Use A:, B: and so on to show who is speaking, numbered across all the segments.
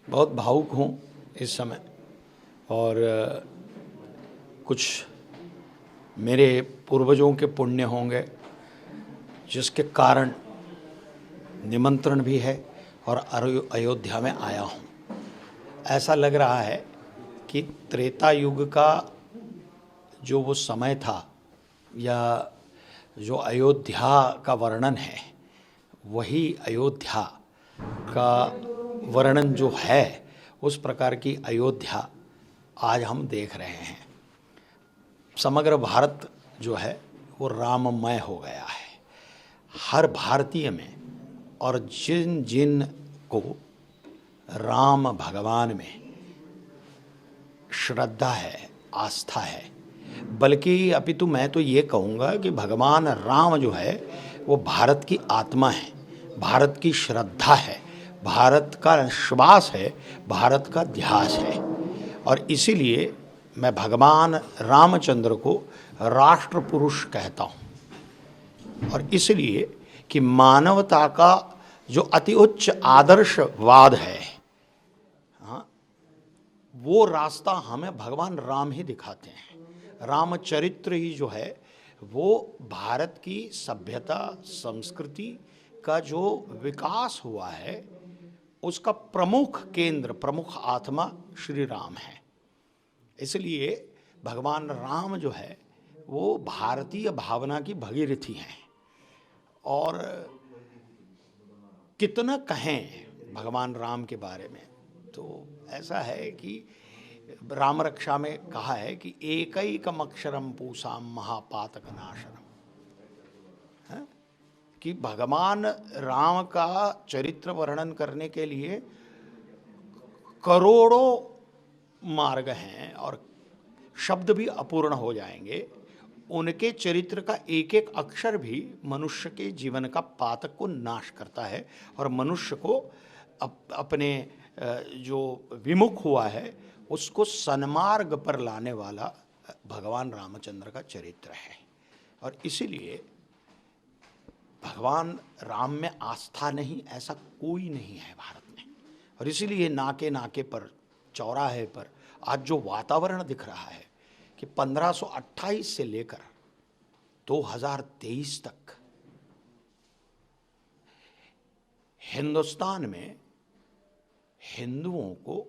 A: बहुत भावुक हूँ इस समय। और कुछ मेरे पूर्वजों के पुण्य होंगे जिसके कारण निमंत्रण भी है और अयोध्या में आया हूँ। ऐसा लग रहा है कि त्रेता युग का जो वो समय था या जो अयोध्या का वर्णन है, वही अयोध्या का वर्णन जो है, उस प्रकार की अयोध्या आज हम देख रहे हैं। समग्र भारत जो है वो राममय हो गया है। हर भारतीय में और जिन जिन को राम भगवान में श्रद्धा है, आस्था है, बल्कि अपितु मैं तो ये कहूँगा कि भगवान राम जो है वो भारत की आत्मा है, भारत की श्रद्धा है, भारत का विश्वास है, भारत का ध्यास है। और इसीलिए मैं भगवान रामचंद्र को राष्ट्र पुरुष कहता हूँ। और इसलिए कि मानवता का जो अति उच्च आदर्शवाद है, हाँ, वो रास्ता हमें भगवान राम ही दिखाते हैं। रामचरित्र ही जो है वो भारत की सभ्यता संस्कृति का जो विकास हुआ है उसका प्रमुख केंद्र, प्रमुख आत्मा श्री राम है। इसलिए भगवान राम जो है वो भारतीय भावना की भगीरथी हैं। और कितना कहें भगवान राम के बारे में, तो ऐसा है कि राम रक्षा में कहा है कि एकैकमक्षरम पूसाम महापातक नाशनम, कि भगवान राम का चरित्र वर्णन करने के लिए करोड़ों मार्ग हैं और शब्द भी अपूर्ण हो जाएंगे। उनके चरित्र का एक एक अक्षर भी मनुष्य के जीवन का पातक को नाश करता है और मनुष्य को अपने जो विमुख हुआ है उसको सन्मार्ग पर लाने वाला भगवान रामचंद्र का चरित्र है। और इसीलिए भगवान राम में आस्था नहीं, ऐसा कोई नहीं है भारत में। और इसीलिए नाके नाके पर, चौराहे पर आज जो वातावरण दिख रहा है कि 1528 से लेकर 2023 तक हिंदुस्तान में हिंदुओं को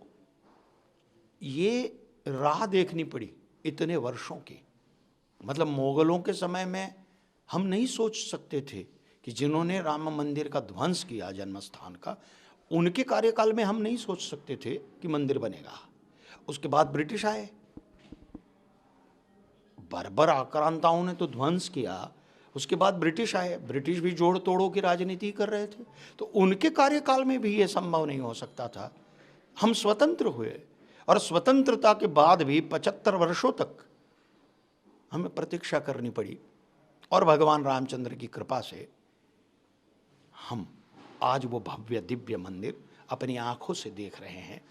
A: ये राह देखनी पड़ी इतने वर्षों की। मतलब मुगलों के समय में हम नहीं सोच सकते थे कि जिन्होंने राम मंदिर का ध्वंस किया जन्म स्थान का, उनके कार्यकाल में हम नहीं सोच सकते थे कि मंदिर बनेगा। उसके बाद ब्रिटिश आए, बर्बर आक्रांताओं ने तो ध्वंस किया। उसके बाद ब्रिटिश आए, ब्रिटिश भी जोड़ तोड़ों की राजनीति कर रहे थे, तो उनके कार्यकाल में भी ये संभव नहीं हो सकता था। हम स्वतंत्र हुए और स्वतंत्रता के बाद भी 75 वर्षों तक हमें प्रतीक्षा करनी पड़ी। और भगवान रामचंद्र की कृपा से हम आज वो भव्य दिव्य मंदिर अपनी आंखों से देख रहे हैं,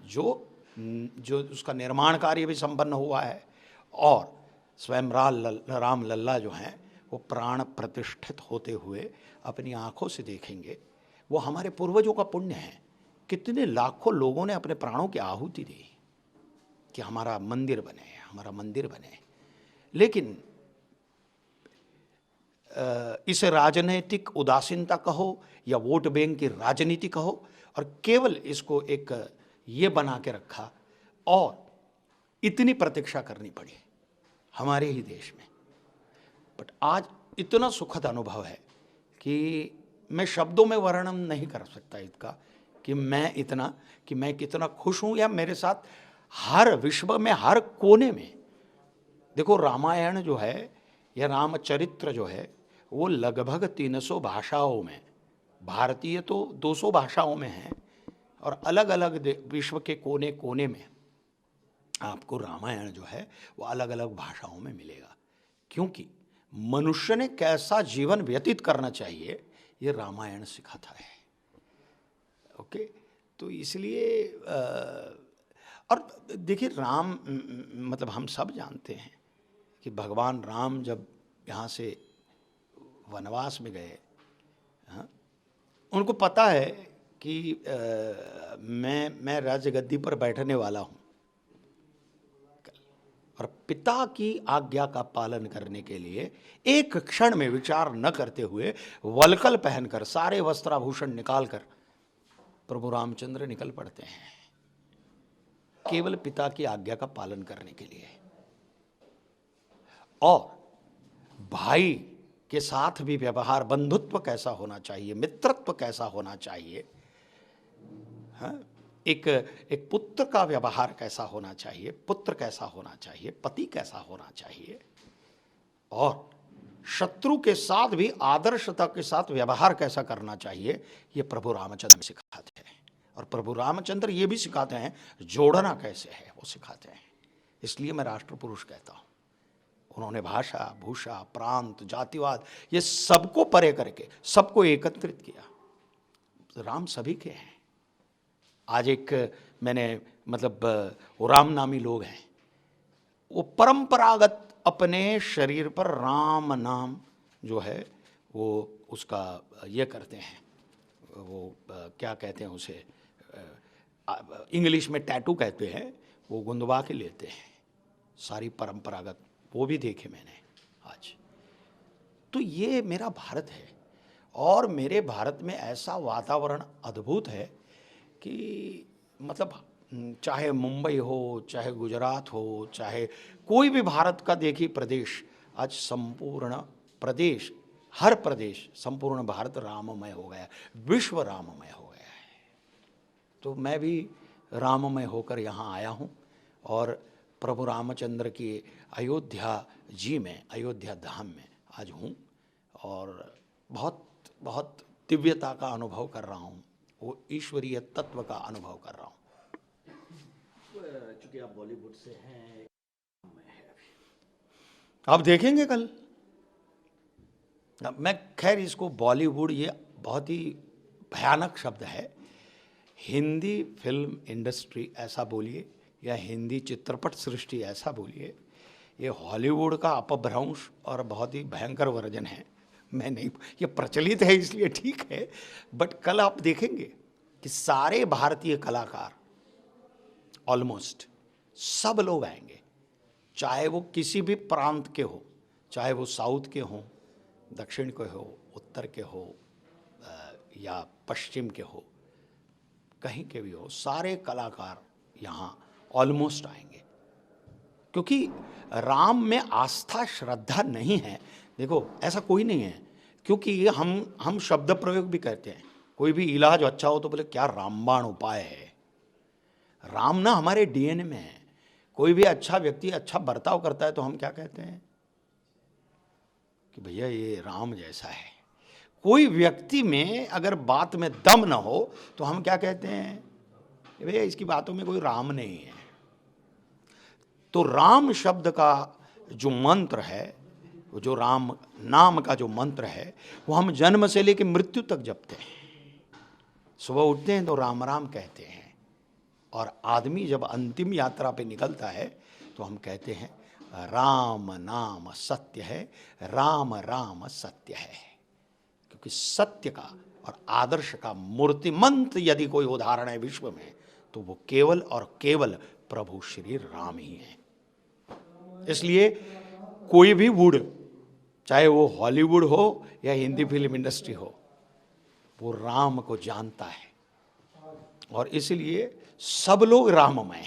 A: जो उसका निर्माण कार्य भी संपन्न हुआ है। और स्वयं राम लल्ला जो हैं वो प्राण प्रतिष्ठित होते हुए अपनी आंखों से देखेंगे। वो हमारे पूर्वजों का पुण्य है। कितने लाखों लोगों ने अपने प्राणों की आहुति दी कि हमारा मंदिर बने, हमारा मंदिर बने। लेकिन इसे राजनीतिक उदासीनता कहो या वोट बैंक की राजनीति कहो, और केवल इसको एक ये बना के रखा और इतनी प्रतीक्षा करनी पड़ी हमारे ही देश में। बट आज इतना सुखद अनुभव है कि मैं शब्दों में वर्णन नहीं कर सकता इसका कि मैं कितना खुश हूँ। या मेरे साथ हर विश्व में हर कोने में, देखो रामायण जो है या रामचरित्र जो है वो लगभग 300 भाषाओं में, भारतीय तो 200 भाषाओं में है, और अलग अलग विश्व के कोने कोने में आपको रामायण जो है वो अलग अलग भाषाओं में मिलेगा। क्योंकि मनुष्य ने कैसा जीवन व्यतीत करना चाहिए ये रामायण सिखाता है। ओके, तो इसलिए और देखिए राम, मतलब हम सब जानते हैं कि भगवान राम जब यहाँ से वनवास में गए, हाँ, उनको पता है कि मैं राजगद्दी पर बैठने वाला हूं और पिता की आज्ञा का पालन करने के लिए एक क्षण में विचार न करते हुए वल्कल पहनकर सारे वस्त्राभूषण निकालकर प्रभु रामचंद्र निकल पड़ते हैं, केवल पिता की आज्ञा का पालन करने के लिए। और भाई के साथ भी व्यवहार, बंधुत्व कैसा होना चाहिए, मित्रत्व कैसा होना चाहिए, हाँ? एक पुत्र का व्यवहार कैसा होना चाहिए, पुत्र कैसा होना चाहिए, पति कैसा होना चाहिए, और शत्रु के साथ भी आदर्शता के साथ व्यवहार कैसा करना चाहिए, ये प्रभु रामचंद्र सिखाते हैं। और प्रभु रामचंद्र ये भी सिखाते हैं जोड़ना कैसे है, वो सिखाते हैं। इसलिए मैं राष्ट्र पुरुष कहता हूं। उन्होंने भाषा, भूषा, प्रांत, जातिवाद ये सबको परे करके सबको एकत्रित किया। राम सभी के हैं। आज एक मैंने वो राम नामी लोग हैं, वो परंपरागत अपने शरीर पर राम नाम जो है वो उसका ये करते हैं, वो क्या कहते हैं उसे, इंग्लिश में टैटू कहते हैं, वो गुंदवा के लेते हैं सारी परंपरागत, वो भी देखे मैंने आज। तो ये मेरा भारत है और मेरे भारत में ऐसा वातावरण अद्भुत है कि चाहे मुंबई हो, चाहे गुजरात हो, चाहे कोई भी भारत का देखिए प्रदेश, आज संपूर्ण प्रदेश, हर प्रदेश, संपूर्ण भारत राममय हो गया, विश्व राममय हो गया है। तो मैं भी राममय होकर यहाँ आया हूँ और प्रभु रामचंद्र की अयोध्या जी में, अयोध्या धाम में आज हूँ और बहुत बहुत दिव्यता का अनुभव कर रहा हूँ, वो ईश्वरीय तत्व का अनुभव कर रहा हूँ।
B: चूंकि आप बॉलीवुड से हैं,
A: आप देखेंगे कल, मैं खैर इसको बॉलीवुड ये बहुत ही भयानक शब्द है, हिंदी फिल्म इंडस्ट्री ऐसा बोलिए या हिंदी चित्रपट सृष्टि ऐसा बोलिए, ये हॉलीवुड का अपभ्रंश और बहुत ही भयंकर वर्जन है। मैं नहीं, ये प्रचलित है इसलिए ठीक है, बट कल आप देखेंगे कि सारे भारतीय कलाकार ऑलमोस्ट सब लोग आएंगे, चाहे वो किसी भी प्रांत के हो, चाहे वो साउथ के हों, दक्षिण के हो, उत्तर के हो या पश्चिम के हो, कहीं के भी हो, सारे कलाकार यहाँ ऑलमोस्ट आएंगे। क्योंकि राम में आस्था श्रद्धा नहीं है, देखो ऐसा कोई नहीं है, क्योंकि हम शब्द प्रयोग भी करते हैं, कोई भी इलाज अच्छा हो तो बोले क्या रामबाण उपाय है। राम ना हमारे डीएनए में है। कोई भी अच्छा व्यक्ति अच्छा बर्ताव करता है तो हम क्या कहते हैं कि भैया ये राम जैसा है। कोई व्यक्ति में अगर बात में दम ना हो तो हम क्या कहते हैं, भैया इसकी बातों में कोई राम नहीं है। तो राम शब्द का जो मंत्र है, वो जो राम नाम का जो मंत्र है, वो हम जन्म से लेकर मृत्यु तक जपते हैं। सुबह उठते हैं तो राम राम कहते हैं, और आदमी जब अंतिम यात्रा पे निकलता है तो हम कहते हैं राम नाम सत्य है, राम राम सत्य है। क्योंकि सत्य का और आदर्श का मूर्तिमंत यदि कोई उदाहरण है विश्व में तो वो केवल और केवल प्रभु श्री राम ही है। इसलिए कोई भी वुड, चाहे वो हॉलीवुड हो या हिंदी फिल्म इंडस्ट्री हो, वो राम को जानता है और इसलिए सब लोग राममय